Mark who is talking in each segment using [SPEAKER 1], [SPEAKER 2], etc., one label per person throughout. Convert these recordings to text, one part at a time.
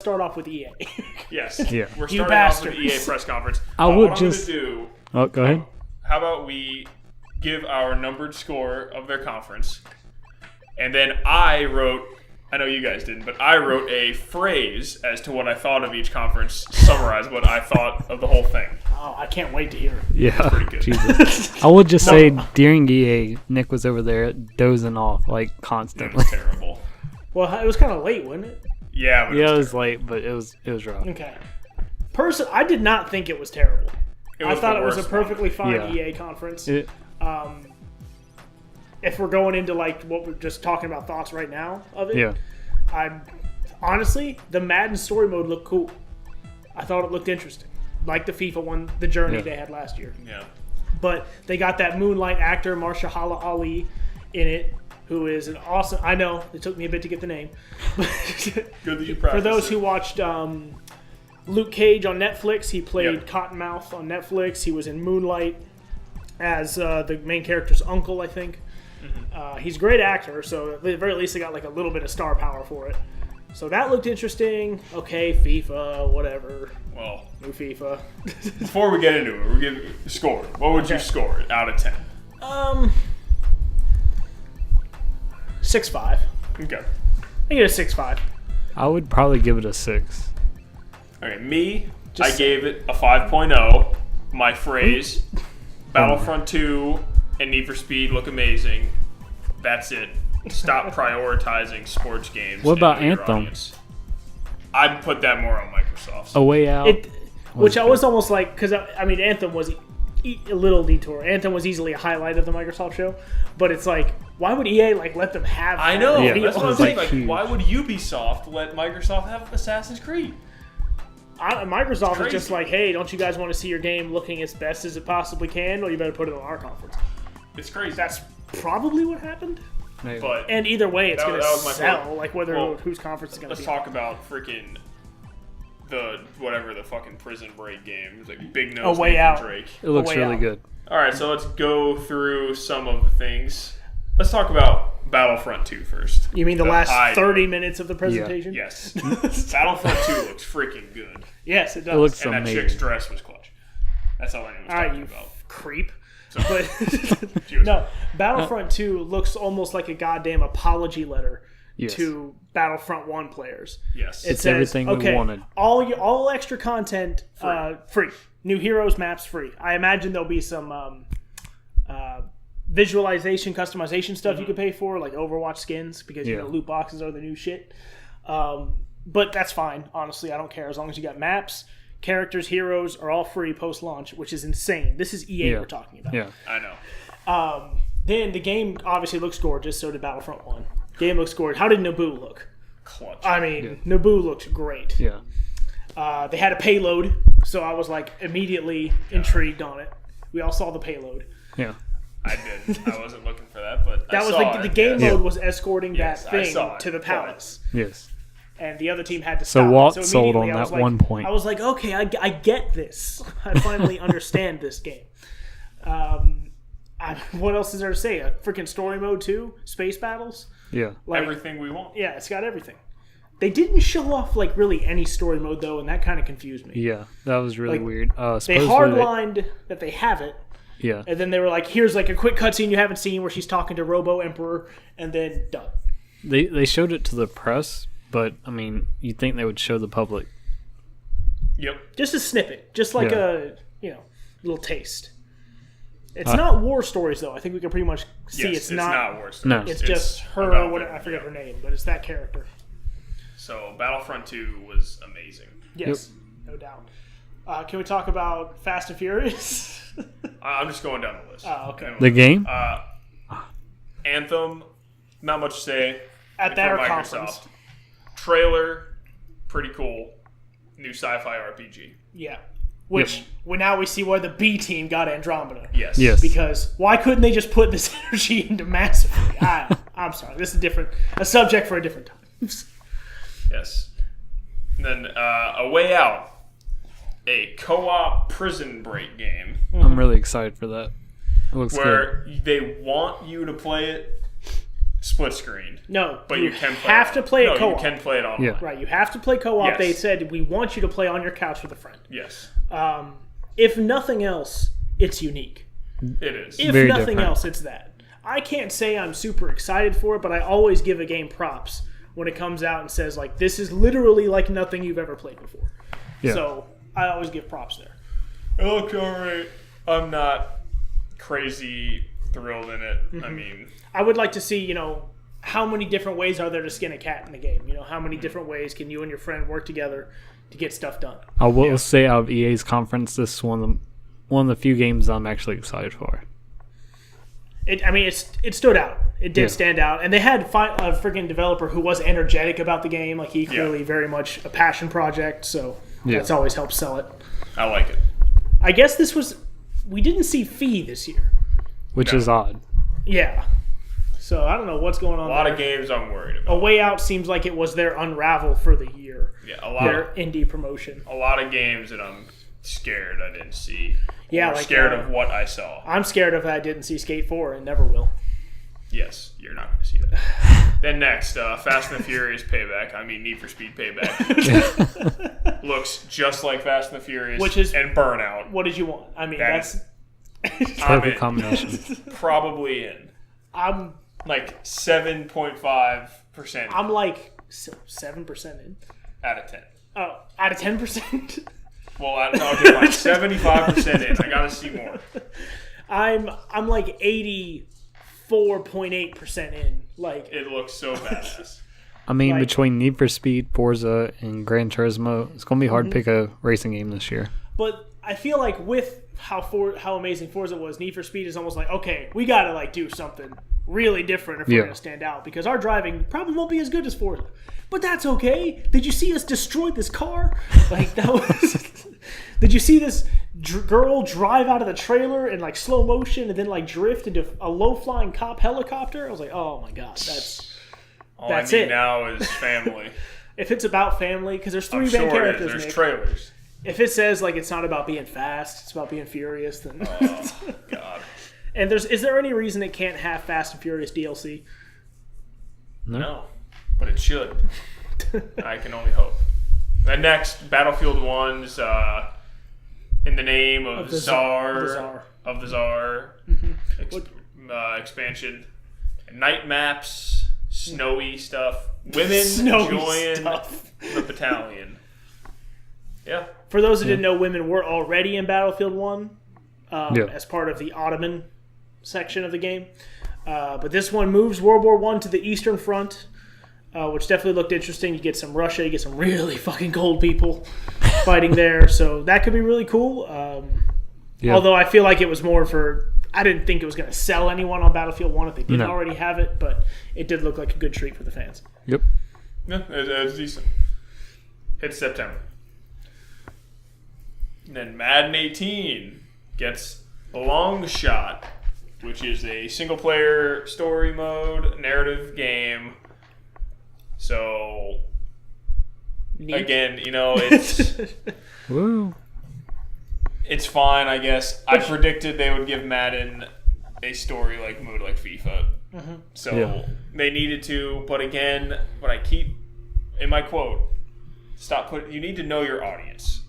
[SPEAKER 1] start off with EA.
[SPEAKER 2] Yes.
[SPEAKER 3] Yeah.
[SPEAKER 2] We're
[SPEAKER 1] You
[SPEAKER 2] starting off with the
[SPEAKER 1] bastards.
[SPEAKER 2] EA press conference.
[SPEAKER 3] I would
[SPEAKER 2] what
[SPEAKER 3] just-
[SPEAKER 2] I'm going to do,
[SPEAKER 3] Oh, go ahead.
[SPEAKER 2] how about we give our numbered score of their conference, and then I know you guys didn't, but I wrote a phrase as to what I thought of each conference, summarize what I thought of the whole thing.
[SPEAKER 1] Oh, I can't wait to hear it.
[SPEAKER 3] Yeah.
[SPEAKER 2] pretty good.
[SPEAKER 3] Jesus. I would just say during EA, Nick was over there dozing off like
[SPEAKER 2] It
[SPEAKER 3] constantly.
[SPEAKER 2] was terrible.
[SPEAKER 1] Well, it was kind of late, wasn't it?
[SPEAKER 2] Yeah, but
[SPEAKER 3] Yeah, it was late, but it was rough.
[SPEAKER 1] Okay. I did not think it was terrible.
[SPEAKER 2] it
[SPEAKER 1] I
[SPEAKER 2] was
[SPEAKER 1] thought
[SPEAKER 2] the
[SPEAKER 1] it was a
[SPEAKER 2] worst
[SPEAKER 1] perfectly fine
[SPEAKER 3] Yeah.
[SPEAKER 1] EA conference.
[SPEAKER 3] It,
[SPEAKER 1] If we're going into like what we're just talking about thoughts right now of it,
[SPEAKER 3] yeah.
[SPEAKER 1] honestly, the Madden story mode looked cool. I thought it looked interesting, like the FIFA one, the journey
[SPEAKER 3] Yeah.
[SPEAKER 1] they had last year.
[SPEAKER 2] one. Yeah.
[SPEAKER 1] But they got that Moonlight actor Marshala Ali in it, who is an awesome. I know it took me a bit to get the name.
[SPEAKER 2] Good that you
[SPEAKER 1] For
[SPEAKER 2] practiced
[SPEAKER 1] those
[SPEAKER 2] it.
[SPEAKER 1] who watched Luke Cage on Netflix, he played
[SPEAKER 2] Yep.
[SPEAKER 1] Cottonmouth on Netflix. He was in Moonlight as the main character's uncle, I think. He's a great actor, so at the very least, they got like a little bit of star power for it. So that looked interesting. Okay, FIFA, whatever.
[SPEAKER 2] Well,
[SPEAKER 1] New FIFA.
[SPEAKER 2] before we get into it, we'll give you a score. What would you
[SPEAKER 1] Okay.
[SPEAKER 2] score it out of 10?
[SPEAKER 1] 6.5.
[SPEAKER 2] Okay.
[SPEAKER 1] I get a 6.5.
[SPEAKER 3] I would probably give it a 6.
[SPEAKER 2] Okay, me,
[SPEAKER 1] Just
[SPEAKER 2] I gave it a 5.0. My phrase, Battlefront 2 and Need for Speed look amazing. That's it. Stop prioritizing sports games.
[SPEAKER 3] What about
[SPEAKER 2] and your
[SPEAKER 3] Anthem?
[SPEAKER 2] audience. I'd put that more on Microsoft.
[SPEAKER 3] A Way Out.
[SPEAKER 1] Which I was almost like, because I mean, Anthem was a little detour. Anthem was easily a highlight of the Microsoft show, but it's like, why would EA like let them have?
[SPEAKER 2] I
[SPEAKER 1] that
[SPEAKER 2] know.
[SPEAKER 3] Yeah,
[SPEAKER 1] deal?
[SPEAKER 2] That's what I'm
[SPEAKER 3] was,
[SPEAKER 2] saying.
[SPEAKER 3] like,
[SPEAKER 2] Like,
[SPEAKER 3] huge.
[SPEAKER 2] why would Ubisoft let Microsoft have Assassin's Creed?
[SPEAKER 1] Microsoft is
[SPEAKER 2] crazy.
[SPEAKER 1] just like, hey, don't you guys want to see your game looking as best as it possibly can? Well, you better put it on our conference.
[SPEAKER 2] It's crazy.
[SPEAKER 1] That's probably what happened.
[SPEAKER 3] Maybe.
[SPEAKER 2] but
[SPEAKER 1] And either way, it's
[SPEAKER 2] That-
[SPEAKER 1] going to
[SPEAKER 2] that was my
[SPEAKER 1] sell.
[SPEAKER 2] point.
[SPEAKER 1] Like whether
[SPEAKER 2] Well,
[SPEAKER 1] whose conference is going to
[SPEAKER 2] let's
[SPEAKER 1] be.
[SPEAKER 2] talk about freaking the fucking Prison Break game. It's like Big
[SPEAKER 1] A
[SPEAKER 2] Nose
[SPEAKER 1] Way
[SPEAKER 2] Nathan
[SPEAKER 1] Out.
[SPEAKER 2] Drake.
[SPEAKER 3] It looks
[SPEAKER 1] Way
[SPEAKER 3] really
[SPEAKER 1] Out.
[SPEAKER 3] good.
[SPEAKER 2] All right, so let's go through some of the things. Let's talk about Battlefront 2 first.
[SPEAKER 1] You mean the last
[SPEAKER 2] high
[SPEAKER 1] 30 minutes of the presentation?
[SPEAKER 2] Yes. Battlefront 2 looks freaking good.
[SPEAKER 1] Yes, it does.
[SPEAKER 3] It looks
[SPEAKER 2] And that
[SPEAKER 3] amazing.
[SPEAKER 2] chick's dress was clutch. That's all anyone was
[SPEAKER 1] All right,
[SPEAKER 2] talking
[SPEAKER 1] you
[SPEAKER 2] about.
[SPEAKER 1] creep.
[SPEAKER 2] So,
[SPEAKER 1] But
[SPEAKER 2] she was-
[SPEAKER 1] no, Battlefront 2 looks almost like a goddamn apology letter
[SPEAKER 3] Yes.
[SPEAKER 1] to Battlefront 1 players.
[SPEAKER 2] Yes.
[SPEAKER 1] It
[SPEAKER 3] It's
[SPEAKER 1] says,
[SPEAKER 3] everything we
[SPEAKER 1] okay,
[SPEAKER 3] wanted.
[SPEAKER 1] all extra content free. New heroes maps free. I imagine there'll be some visualization, customization stuff you could pay for, like Overwatch skins, because you
[SPEAKER 3] Yeah.
[SPEAKER 1] know loot boxes are the new shit. But that's fine. Honestly, I don't care as long as you got maps. Characters, heroes are all free post-launch, which is insane. This is EA
[SPEAKER 3] Yeah.
[SPEAKER 1] we're talking about.
[SPEAKER 3] Yeah.
[SPEAKER 2] I know.
[SPEAKER 1] Then the game obviously looks gorgeous. So did Battlefront 1. Game looks gorgeous. How did Naboo look?
[SPEAKER 2] Clutch.
[SPEAKER 1] I mean, Naboo looked great.
[SPEAKER 3] Yeah.
[SPEAKER 1] They had a payload, so I was like immediately intrigued on it. We all saw the payload.
[SPEAKER 3] Yeah.
[SPEAKER 2] I did. I wasn't looking for that, but
[SPEAKER 1] That
[SPEAKER 2] I
[SPEAKER 1] was
[SPEAKER 2] saw
[SPEAKER 1] the
[SPEAKER 2] it,
[SPEAKER 1] game
[SPEAKER 2] yes.
[SPEAKER 1] mode was escorting
[SPEAKER 2] Yes,
[SPEAKER 1] that
[SPEAKER 2] I
[SPEAKER 1] thing
[SPEAKER 2] saw it,
[SPEAKER 1] to the
[SPEAKER 2] but-
[SPEAKER 1] palace,
[SPEAKER 3] Yes.
[SPEAKER 1] and the other team had to
[SPEAKER 3] So
[SPEAKER 1] stop.
[SPEAKER 3] Walt
[SPEAKER 1] it.
[SPEAKER 3] sold
[SPEAKER 1] immediately
[SPEAKER 3] on
[SPEAKER 1] I was
[SPEAKER 3] that
[SPEAKER 1] like-
[SPEAKER 3] one point.
[SPEAKER 1] I was like, okay, I get this. I finally understand this game. What else is there to say? A freaking story mode too? Space battles?
[SPEAKER 3] Yeah.
[SPEAKER 1] Like,
[SPEAKER 2] Everything we want.
[SPEAKER 1] yeah, it's got everything. They didn't show off like really any story mode though, and that kind of confused me.
[SPEAKER 3] Yeah. That was really
[SPEAKER 1] Like,
[SPEAKER 3] weird.
[SPEAKER 1] They
[SPEAKER 3] Supposedly
[SPEAKER 1] hardlined that they have it,
[SPEAKER 3] Yeah.
[SPEAKER 1] and then they were like, "Here's like a quick cutscene you haven't seen where she's talking to Robo Emperor," and then done.
[SPEAKER 3] They showed it to the press, but I mean, you'd think they would show the public.
[SPEAKER 2] Yep.
[SPEAKER 1] Just a snippet, just like
[SPEAKER 3] Yeah.
[SPEAKER 1] a little taste. It's not war stories though. I think we can pretty much see
[SPEAKER 2] Yes,
[SPEAKER 1] it's not.
[SPEAKER 2] worse.
[SPEAKER 3] No.
[SPEAKER 1] It's just her.
[SPEAKER 2] about
[SPEAKER 1] What
[SPEAKER 2] them,
[SPEAKER 1] I forget
[SPEAKER 2] yeah.
[SPEAKER 1] her name, but it's that character.
[SPEAKER 2] So Battlefront 2 was amazing.
[SPEAKER 1] Yes, no doubt. Can we talk about Fast and Furious?
[SPEAKER 2] I'm just going down the list.
[SPEAKER 1] Oh, okay.
[SPEAKER 3] The game?
[SPEAKER 2] Anthem, not much to say.
[SPEAKER 1] At
[SPEAKER 2] for
[SPEAKER 1] their
[SPEAKER 2] Microsoft.
[SPEAKER 1] conference.
[SPEAKER 2] Trailer, pretty cool. New sci-fi RPG.
[SPEAKER 1] Yeah. Which now we see why the B team got Andromeda.
[SPEAKER 2] Yes.
[SPEAKER 3] Yes.
[SPEAKER 1] Because why couldn't they just put this energy into Mass Effect? I'm sorry. This is a subject for a different time.
[SPEAKER 2] Yes. And then A Way Out, a co-op prison break game
[SPEAKER 3] I'm really excited for that. It looks good.
[SPEAKER 2] where they want you to play it split screen.
[SPEAKER 1] No,
[SPEAKER 2] But you can play
[SPEAKER 1] have
[SPEAKER 2] it
[SPEAKER 1] to play
[SPEAKER 2] no,
[SPEAKER 1] it co-op.
[SPEAKER 2] you can play it online.
[SPEAKER 3] Yeah.
[SPEAKER 1] Right, you have to play co-op.
[SPEAKER 2] Yes.
[SPEAKER 1] They said we want you to play on your couch with a friend.
[SPEAKER 2] Yes,
[SPEAKER 1] If nothing else, it's unique.
[SPEAKER 2] it is.
[SPEAKER 1] If
[SPEAKER 3] Very
[SPEAKER 1] nothing
[SPEAKER 3] different.
[SPEAKER 1] else, it's that. I can't say I'm super excited for it, but I always give a game props when it comes out and says, like, this is literally like nothing you've ever played before.
[SPEAKER 3] Yeah.
[SPEAKER 1] So I always give props there.
[SPEAKER 2] It looked alright. I'm not crazy thrilled in it. I mean,
[SPEAKER 1] I would like to see, how many different ways are there to skin a cat in the game? How many different ways can you and your friend work together to get stuff done?
[SPEAKER 3] I will say out of EA's conference, this is one of the few games I'm actually excited for.
[SPEAKER 1] It stood out. It did
[SPEAKER 3] Yeah.
[SPEAKER 1] stand out. And they had a freaking developer who was energetic about the game. Like, he clearly very much a passion project, so
[SPEAKER 3] Yeah.
[SPEAKER 1] that's always helped sell it.
[SPEAKER 2] I like it.
[SPEAKER 1] I guess we didn't see Fee this year.
[SPEAKER 3] Which
[SPEAKER 2] No.
[SPEAKER 3] is odd.
[SPEAKER 1] Yeah. So I don't know what's going on
[SPEAKER 2] A lot
[SPEAKER 1] there.
[SPEAKER 2] of games I'm worried
[SPEAKER 1] A
[SPEAKER 2] about.
[SPEAKER 1] Way Out seems like it was their unravel for the year.
[SPEAKER 2] Yeah,
[SPEAKER 1] Their indie promotion.
[SPEAKER 2] a lot of games that I'm scared I didn't see.
[SPEAKER 1] Yeah,
[SPEAKER 2] Or
[SPEAKER 1] like,
[SPEAKER 2] scared of what I saw.
[SPEAKER 1] I'm scared of I didn't see Skate 4 and never will.
[SPEAKER 2] Yes, you're not going to see that. Then next, Fast and the Furious Payback. I mean, Need for Speed Payback. Looks just like Fast and the Furious and Burnout.
[SPEAKER 1] What did you want? I mean,
[SPEAKER 2] That
[SPEAKER 1] that's...
[SPEAKER 2] I'm
[SPEAKER 3] Perfect
[SPEAKER 2] in.
[SPEAKER 3] combination.
[SPEAKER 2] Probably in.
[SPEAKER 1] I'm
[SPEAKER 2] Like 7.5%
[SPEAKER 1] I'm like 7% in.
[SPEAKER 2] out of 10.
[SPEAKER 1] Oh, out of 10%?
[SPEAKER 2] Well, I'll give like 75% in. I got to see more.
[SPEAKER 1] I'm like 84.8% in. Like,
[SPEAKER 2] It looks so badass.
[SPEAKER 3] I mean,
[SPEAKER 1] Like-
[SPEAKER 3] between Need for Speed, Forza, and Gran Turismo, it's going to be hard to pick a racing game this year.
[SPEAKER 1] but I feel like with how amazing Forza was, Need for Speed is almost like, okay, we got to like do something really different if we're
[SPEAKER 3] Yeah.
[SPEAKER 1] going to stand out, because our driving probably won't be as good as Forza. But that's okay. Did you see us destroy this car? Like, that was... Did you see this girl drive out of the trailer in like slow motion and then like drift into a low-flying cop helicopter? I was like, oh my god,
[SPEAKER 2] All
[SPEAKER 1] That's
[SPEAKER 2] I need
[SPEAKER 1] it.
[SPEAKER 2] now is family.
[SPEAKER 1] if it's about family, because there's three
[SPEAKER 2] I'm
[SPEAKER 1] main
[SPEAKER 2] sure it is.
[SPEAKER 1] characters.
[SPEAKER 2] There's
[SPEAKER 1] Nick.
[SPEAKER 2] trailers.
[SPEAKER 1] If it says like it's not about being fast, it's about being furious, then
[SPEAKER 2] Oh, God.
[SPEAKER 1] and is there any reason it can't have Fast and Furious DLC?
[SPEAKER 2] No, but it should. I can only hope. Then next, Battlefield 1's in the name of
[SPEAKER 1] the
[SPEAKER 2] Tsar,
[SPEAKER 1] Tsar.
[SPEAKER 2] of the Tsar expansion. Night maps, snowy stuff, women
[SPEAKER 1] Snowy
[SPEAKER 2] join
[SPEAKER 1] stuff.
[SPEAKER 2] the battalion. Yeah,
[SPEAKER 1] For those who didn't know, women were already in Battlefield 1
[SPEAKER 3] Yeah.
[SPEAKER 1] as part of the Ottoman section of the game. But this one moves World War I to the Eastern Front, which definitely looked interesting. You get some Russia, you get some really fucking cold people fighting there. So that could be really cool.
[SPEAKER 3] Yeah.
[SPEAKER 1] Although I feel like it was more for... I didn't think it was going to sell anyone on Battlefield 1 if they didn't
[SPEAKER 3] No.
[SPEAKER 1] already have it, but it did look like a good treat for the fans.
[SPEAKER 3] Yep.
[SPEAKER 2] yeah, it's decent. Hits September. And then Madden 18 gets Long Shot, which is a single-player story mode narrative game. So
[SPEAKER 1] Neat.
[SPEAKER 2] again, it's
[SPEAKER 3] Woo.
[SPEAKER 2] it's fine, I guess. I predicted they would give Madden a story like mode like FIFA. So
[SPEAKER 3] Yeah.
[SPEAKER 2] they needed to, but again, what I keep in my quote, you need to know your audience.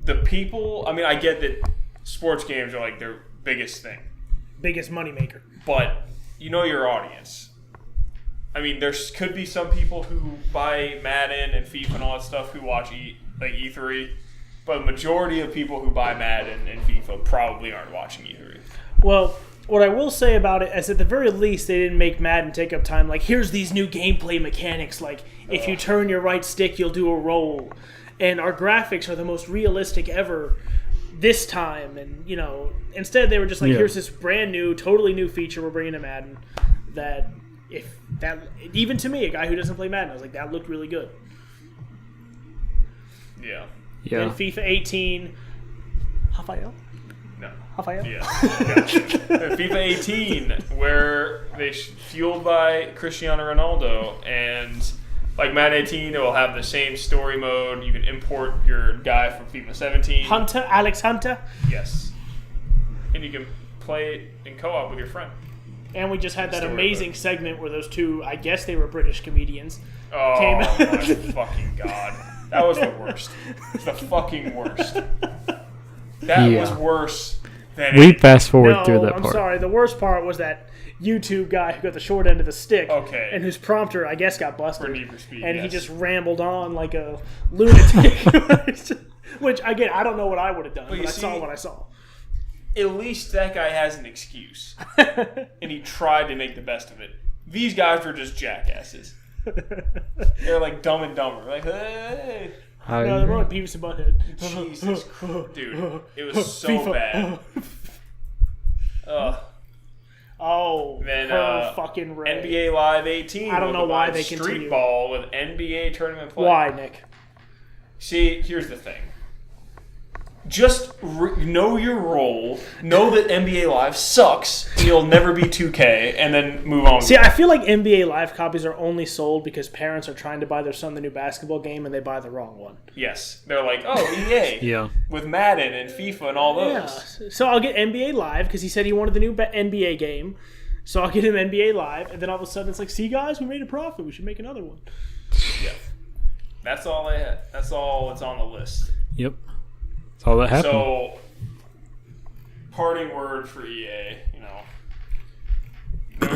[SPEAKER 2] The people, I mean, I get that sports games are like their biggest thing,
[SPEAKER 1] Biggest moneymaker.
[SPEAKER 2] but you know your audience. I mean, there could be some people who buy Madden and FIFA and all that stuff who watch E3, but the majority of people who buy Madden and FIFA probably aren't watching E3.
[SPEAKER 1] Well, what I will say about it is at the very least they didn't make Madden take up time. Like, here's these new gameplay mechanics. Like, if you turn your right stick, you'll do a roll. And our graphics are the most realistic ever this time. And, instead they were just like,
[SPEAKER 3] Yeah.
[SPEAKER 1] here's this brand new, totally new feature we're bringing to Madden that even to me, a guy who doesn't play Madden, I was like, that looked really good.
[SPEAKER 2] Yeah.
[SPEAKER 3] Yeah.
[SPEAKER 1] And FIFA 18, Rafael?
[SPEAKER 2] No.
[SPEAKER 1] Rafael?
[SPEAKER 2] Yeah. Gotcha. FIFA 18, where fueled by Cristiano Ronaldo, and like Madden 18, it will have the same story mode. You can import your guy from FIFA 17.
[SPEAKER 1] Alex Hunter?
[SPEAKER 2] Yes. And you can play it in co-op with your friend.
[SPEAKER 1] And we just had that
[SPEAKER 2] Story,
[SPEAKER 1] amazing
[SPEAKER 2] but-
[SPEAKER 1] segment where those two, I guess they were British comedians.
[SPEAKER 2] Oh
[SPEAKER 1] Came
[SPEAKER 2] my
[SPEAKER 1] out.
[SPEAKER 2] fucking god. That was the worst. It's the fucking worst. That
[SPEAKER 3] Yeah.
[SPEAKER 2] was worse than
[SPEAKER 3] We
[SPEAKER 2] it.
[SPEAKER 3] fast forward
[SPEAKER 1] No,
[SPEAKER 3] through that
[SPEAKER 1] I'm
[SPEAKER 3] part.
[SPEAKER 1] sorry. The worst part was that YouTube guy who got the short end of the stick.
[SPEAKER 2] Okay.
[SPEAKER 1] And whose prompter, I guess, got busted.
[SPEAKER 2] For Need for Speed,
[SPEAKER 1] and he
[SPEAKER 2] yes.
[SPEAKER 1] just rambled on like a lunatic. Which, again, I don't know what I would have done, but
[SPEAKER 2] you
[SPEAKER 1] I saw
[SPEAKER 2] see-
[SPEAKER 1] what I saw.
[SPEAKER 2] At least that guy has an excuse. And he tried to make the best of it. These guys were just jackasses. They're like Dumb and Dumber. Like, hey.
[SPEAKER 1] No, they're more like Beavis and Butthead.
[SPEAKER 2] Jesus Christ. Dude, it was so
[SPEAKER 1] FIFA.
[SPEAKER 2] bad. Ugh.
[SPEAKER 1] Oh,
[SPEAKER 2] Then,
[SPEAKER 1] her fucking Ray.
[SPEAKER 2] NBA Live 18.
[SPEAKER 1] I don't know why they
[SPEAKER 2] Street
[SPEAKER 1] continue.
[SPEAKER 2] Ball with NBA tournament play.
[SPEAKER 1] Why, Nick?
[SPEAKER 2] See, here's the thing. Just know your role. Know that NBA Live sucks. And you'll never be 2K, and then move on.
[SPEAKER 1] See, I feel like NBA Live copies are only sold because parents are trying to buy their son the new basketball game and they buy the wrong one.
[SPEAKER 2] Yes, they're like, oh, EA.
[SPEAKER 3] Yeah.
[SPEAKER 2] With Madden and FIFA and all
[SPEAKER 1] Yeah.
[SPEAKER 2] those.
[SPEAKER 1] So I'll get NBA Live because he said he wanted the new NBA game. So I'll get him NBA Live, and then all of a sudden it's like, see, guys, we made a profit. We should make another one.
[SPEAKER 2] Yeah. That's all they had. That's all that's on the list.
[SPEAKER 3] Yep. That's all that happened.
[SPEAKER 2] So, parting word for EA, know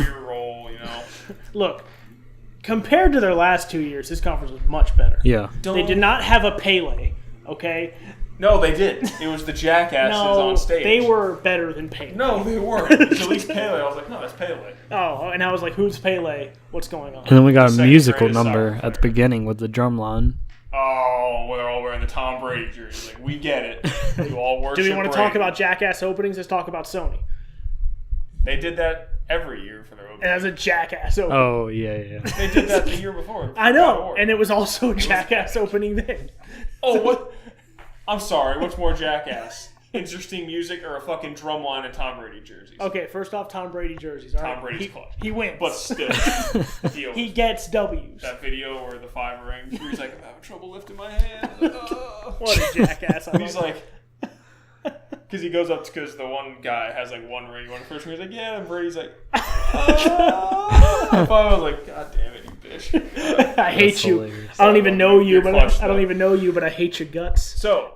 [SPEAKER 2] your role,
[SPEAKER 1] Look, compared to their last 2 years, this conference was much better.
[SPEAKER 3] yeah.
[SPEAKER 1] They did not have a Pele, okay?
[SPEAKER 2] No, they did. It was the jackasses
[SPEAKER 1] No,
[SPEAKER 2] on stage.
[SPEAKER 1] they were better than Pele.
[SPEAKER 2] No, they weren't. It's at least Pele. I was like, no, that's Pele.
[SPEAKER 1] Oh, and I was like, who's Pele? What's going on?
[SPEAKER 3] And then we got a
[SPEAKER 2] Second
[SPEAKER 3] musical
[SPEAKER 2] greatest
[SPEAKER 3] number
[SPEAKER 2] soccer
[SPEAKER 3] at the
[SPEAKER 2] player.
[SPEAKER 3] beginning with the drum line.
[SPEAKER 2] Oh, well, they're all wearing the Tom Brady jersey. Like, we get it. You all worship
[SPEAKER 1] Do we want to
[SPEAKER 2] Brady.
[SPEAKER 1] talk about Jackass openings? Let's talk about Sony.
[SPEAKER 2] They did that every year for their
[SPEAKER 1] And
[SPEAKER 2] opening.
[SPEAKER 1] as a Jackass opening.
[SPEAKER 3] Oh, yeah.
[SPEAKER 2] They did that the year before.
[SPEAKER 1] I
[SPEAKER 2] God of
[SPEAKER 1] know,
[SPEAKER 2] War.
[SPEAKER 1] and it was also a Jackass opening then.
[SPEAKER 2] Oh, what? I'm sorry. What's more jackass? Interesting music or a fucking drum line and Tom Brady jerseys?
[SPEAKER 1] Okay, first off, Tom Brady jerseys. All right?
[SPEAKER 2] Tom Brady's clutch.
[SPEAKER 1] He wins.
[SPEAKER 2] But still, deal.
[SPEAKER 1] He gets W's.
[SPEAKER 2] That video where the 5 rings, where he's like, I'm having trouble lifting my hand.
[SPEAKER 1] What a jackass. I
[SPEAKER 2] He's
[SPEAKER 1] love
[SPEAKER 2] like, because he goes up because the one guy has like one ring. One person he's like, yeah, and Brady's like, I was like, God damn it, you bitch.
[SPEAKER 1] it. I hate
[SPEAKER 3] That's
[SPEAKER 1] you.
[SPEAKER 3] hilarious.
[SPEAKER 1] I don't even know you,
[SPEAKER 2] You're
[SPEAKER 1] but
[SPEAKER 2] clutch,
[SPEAKER 1] I don't
[SPEAKER 2] though.
[SPEAKER 1] even know you, but I hate your guts.
[SPEAKER 2] So,